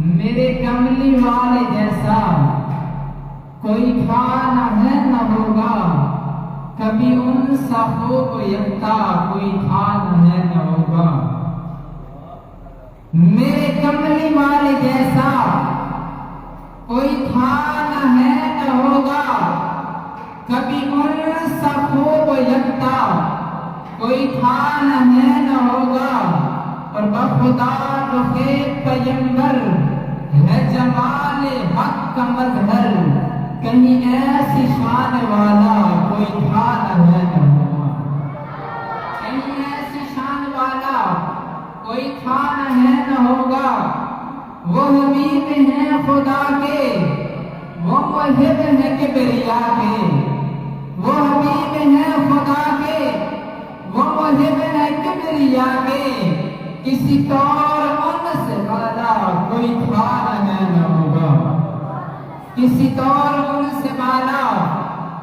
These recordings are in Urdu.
میرے کملی والے جیسا کوئی تھا نہ ہے نہ ہوگا، کبھی ان سا خوب یکتا کوئی تھا نہ ہے نہ ہوگا۔ میرے کملی والے جیسا کوئی تھا نہ ہے نہ ہوگا، کبھی ان سا خوب یکتا کوئی تھا نہ ہے نہ ہوگا۔ اور بخدا رخ پیمبر ہے جمال حق کا مظہر، کہیں ایسی شان والا کوئی تھا نہ ہے نہ ہوگا۔ کہیں ایسی شان والا کوئی تھا نہ ہے نہ ہوگا۔ وہ حبیب ہیں خدا کے، وہ محب ہیں کبریا کے، وہ حبیب ہیں خدا کے، وہ محب ہیں کبریا کے، کسی طور ان سے بالا کوئی تھا نہ ہے نہ ہوگا۔ کسی طور ان سے بالا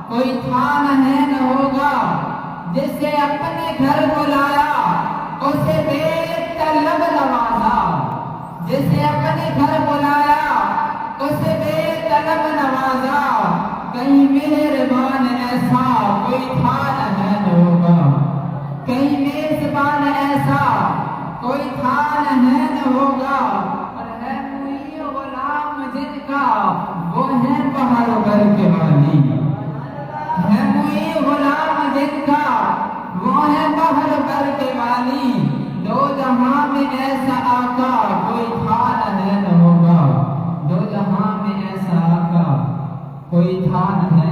کوئی تھا نہ ہے نہ ہوگا۔ جسے اپنے گھر بلایا اسے بے طلب نوازا، جسے اپنے گھر بلایا اسے بے طلب نوازا، کہیں مہربان ایسا کوئی تھا نہ ہے نہ ہوگا۔ کہیں میزبان ایسا کوئی تھا نہ ہے نہ ہوگا۔ اور ہے کوئی غلام جن کا وہ ہے پہاڑ بھر کے والی، ہے کوئی غلام جن کا وہ ہے پہاڑ بھر کے والی، دو جہاں میں ایسا آقا کوئی تھا نہ ہے نہ ہوگا۔ دو جہاں میں ایسا آقا کوئی تھا نہ ہے